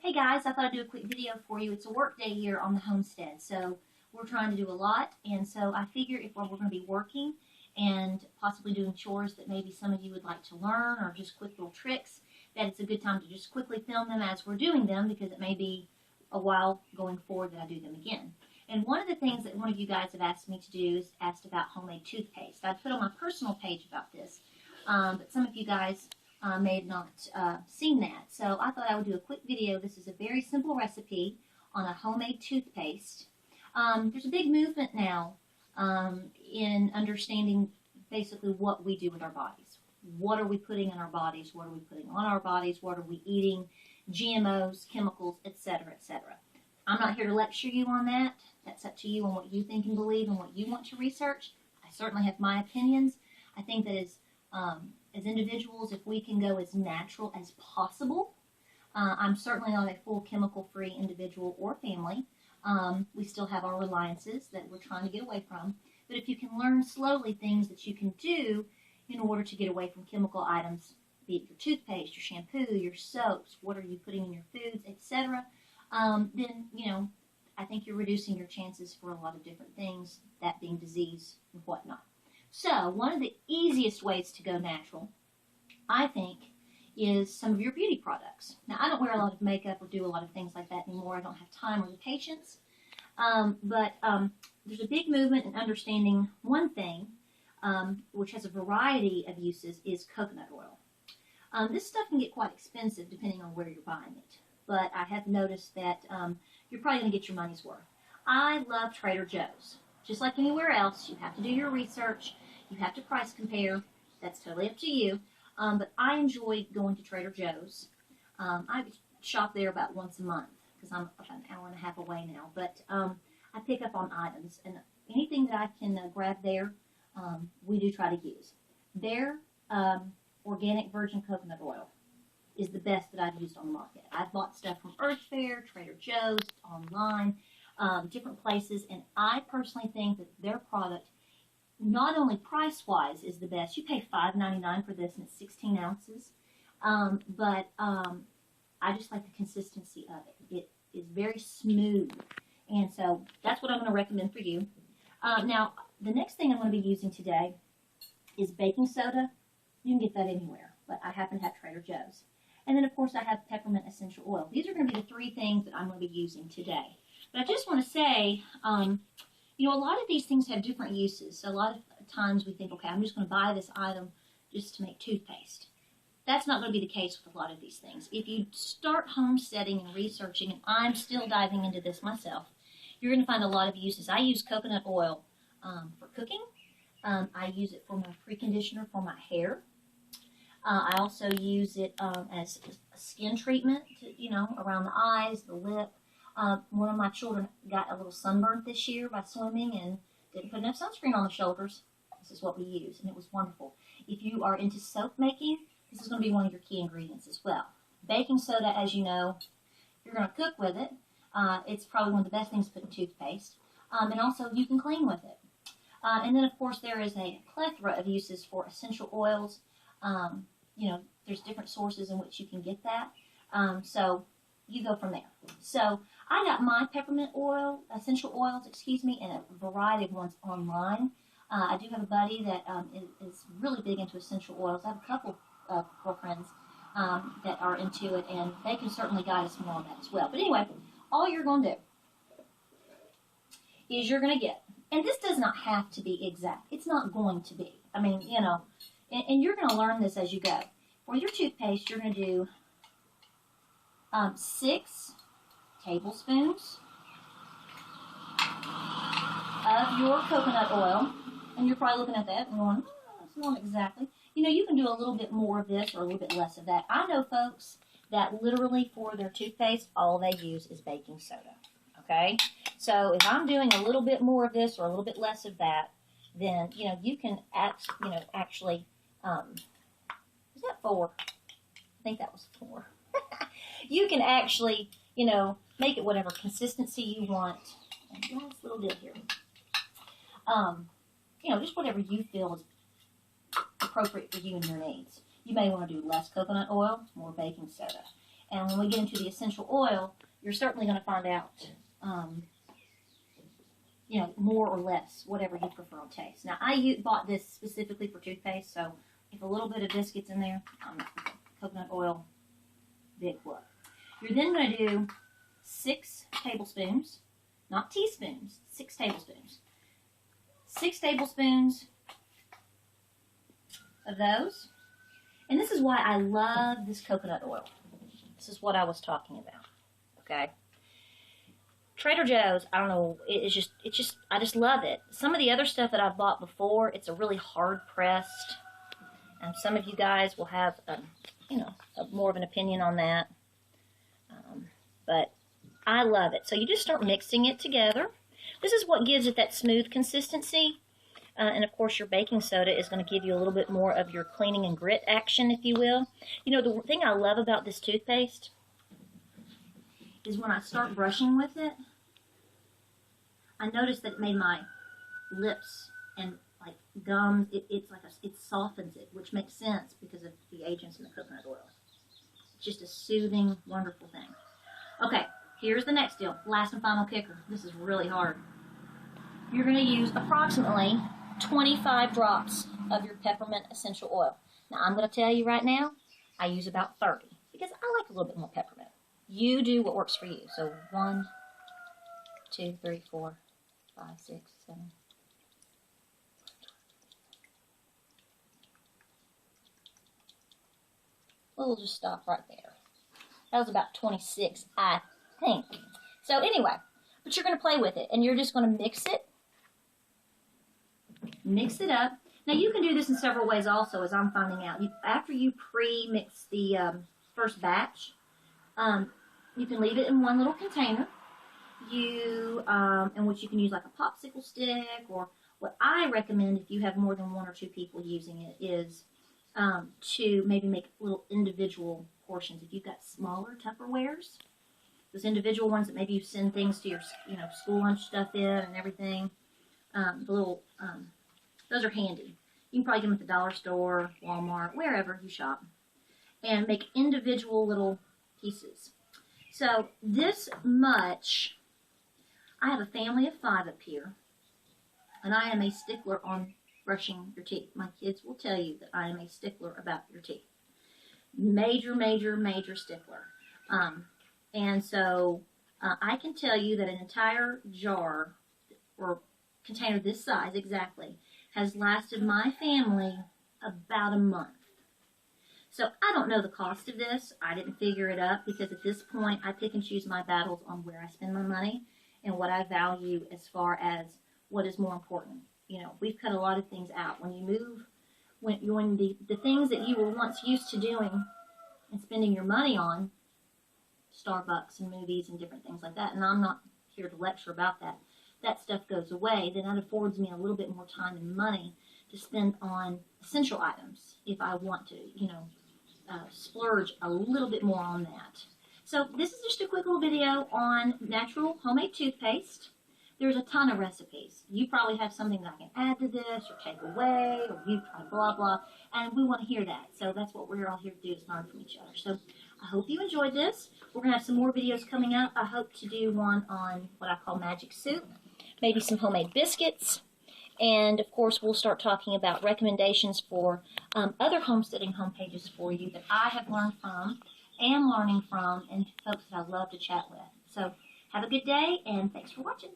Hey guys, I thought I'd do a quick video for you. It's a work day here on the homestead, so we're trying to do a lot, and so I figure if we're going to be working and possibly doing chores that maybe some of you would like to learn or just quick little tricks, that it's a good time to just quickly film them as we're doing them because it may be a while going forward that I do them again. And one of the things that one of you guys have asked me to do is asked about homemade toothpaste. I put on my personal page about this, but some of you guys may have not seen that. So I thought I would do a quick video. This is a very simple recipe on a homemade toothpaste. There's a big movement now in understanding basically what we do with our bodies. What are we putting in our bodies? What are we putting on our bodies? What are we eating? GMOs, chemicals, etc., etc. I'm not here to lecture you on that. That's up to you on what you think and believe and what you want to research. I certainly have my opinions. I think that as individuals, if we can go as natural as possible, I'm certainly not a full chemical-free individual or family. We still have our reliances that we're trying to get away from. But if you can learn slowly things that you can do in order to get away from chemical items, be it your toothpaste, your shampoo, your soaps, what are you putting in your foods, etc., then, I think you're reducing your chances for a lot of different things, that being disease and whatnot. So, one of the easiest ways to go natural, I think, is some of your beauty products. Now, I don't wear a lot of makeup or do a lot of things like that anymore. I don't have time or the patience. But there's a big movement in understanding one thing, which has a variety of uses, is coconut oil. This stuff can get quite expensive depending on where you're buying it. But I have noticed that you're probably going to get your money's worth. I love Trader Joe's. Just like anywhere else, you have to do your research. You have to price compare. That's totally up to you. But I enjoy going to Trader Joe's. I shop there about once a month because I'm about an hour and a half away now. But I pick up on items. And anything that I can grab there, we do try to use. Their organic virgin coconut oil is the best that I've used on the market. I've bought stuff from Earth Fare, Trader Joe's, online, different places, and I personally think that their product, not only price-wise, is the best. You pay $5.99 for this, and it's 16 ounces, but I just like the consistency of it. It is very smooth, and so that's what I'm going to recommend for you. Now, the next thing I'm going to be using today is baking soda. You can get that anywhere, but I happen to have Trader Joe's. And then, of course, I have peppermint essential oil. These are going to be the three things that I'm going to be using today. But I just want to say, a lot of these things have different uses. So a lot of times we think, okay, I'm just going to buy this item just to make toothpaste. That's not going to be the case with a lot of these things. If you start homesteading and researching, and I'm still diving into this myself, you're going to find a lot of uses. I use coconut oil for cooking. I use it for my preconditioner for my hair. I also use it as a skin treatment, around the eyes, the lip. One of my children got a little sunburn this year by swimming and didn't put enough sunscreen on the shoulders. This is what we use, and it was wonderful. If you are into soap making, this is going to be one of your key ingredients as well. Baking soda, as you know, you're going to cook with it. It's probably one of the best things to put in toothpaste. And also, you can clean with it. And then, of course, there is a plethora of uses for essential oils. There's different sources in which you can get that. So you go from there. So I got my peppermint oil, essential oils, in a variety of ones online. I do have a buddy that is really big into essential oils. I have a couple of girlfriends that are into it, and they can certainly guide us more on that as well. But anyway, all you're going to do is you're going to get, and this does not have to be exact. It's not going to be. I mean, and you're going to learn this as you go. For your toothpaste, you're going to do 6 tablespoons of your coconut oil. And you're probably looking at that and going, that's not exactly. You can do a little bit more of this or a little bit less of that. I know folks that literally for their toothpaste, all they use is baking soda. Okay? So if I'm doing a little bit more of this or a little bit less of that, then, you can actually, is that 4? I think that was 4. You can actually, make it whatever consistency you want. And last little bit here. Just whatever you feel is appropriate for you and your needs. You may want to do less coconut oil, more baking soda. And when we get into the essential oil, you're certainly going to find out, you know, more or less, whatever you prefer on taste. Now, I bought this specifically for toothpaste, so if a little bit of this gets in there, coconut oil, big whoop. You're then going to do 6 tablespoons, not teaspoons, 6 tablespoons. 6 tablespoons of those. And this is why I love this coconut oil. This is what I was talking about, okay? Trader Joe's, I don't know, it's just, I just love it. Some of the other stuff that I've bought before, it's a really hard pressed. And some of you guys will have, you know, more of an opinion on that. But I love it. So you just start mixing it together. This is what gives it that smooth consistency. And of course your baking soda is going to give you a little bit more of your cleaning and grit action, if you will. You know, the thing I love about this toothpaste is when I start brushing with it, I noticed that it made my lips and like gums, it softens it, which makes sense because of the agents in the coconut oil. It's just a soothing, wonderful thing. Okay, here's the next deal. Last and final kicker. This is really hard. You're going to use approximately 25 drops of your peppermint essential oil. Now, I'm going to tell you right now, I use about 30 because I like a little bit more peppermint. You do what works for you. So 1, 2, 3, 4, 5, 6, 7. We'll just stop right there. That was about 26, I think. So anyway, but you're going to play with it, and you're just going to mix it. Mix it up. Now, you can do this in several ways also, as I'm finding out. After you pre-mix the first batch, you can leave it in one little container, in which you can use like a popsicle stick, or what I recommend if you have more than 1 or 2 people using it is to maybe make little individual portions. If you've got smaller Tupperwares, those individual ones that maybe you send things to your, you know, school lunch stuff in and everything, those are handy. You can probably get them at the dollar store, Walmart, wherever you shop, and make individual little pieces. So this much, I have a family of 5 up here, and I am a stickler on brushing your teeth. My kids will tell you that I am a stickler about your teeth. Major, major, major stickler. And so I can tell you that an entire jar or container this size exactly has lasted my family about a month. So I don't know the cost of this. I didn't figure it up because at this point I pick and choose my battles on where I spend my money and what I value as far as what is more important. You know, we've cut a lot of things out. When you move, when the things that you were once used to doing and spending your money on, Starbucks and movies and different things like that, and I'm not here to lecture about that, that stuff goes away, then that affords me a little bit more time and money to spend on essential items if I want to, you know, splurge a little bit more on that. So this is just a quick little video on natural homemade toothpaste. There's a ton of recipes. You probably have something that I can add to this or take away, or you try blah, blah, and we want to hear that. So that's what we're all here to do, is learn from each other. So I hope you enjoyed this. We're going to have some more videos coming up. I hope to do one on what I call magic soup, maybe some homemade biscuits, and of course we'll start talking about recommendations for other homesteading homepages for you that I have learned from, am learning from, and folks that I love to chat with. So have a good day, and thanks for watching.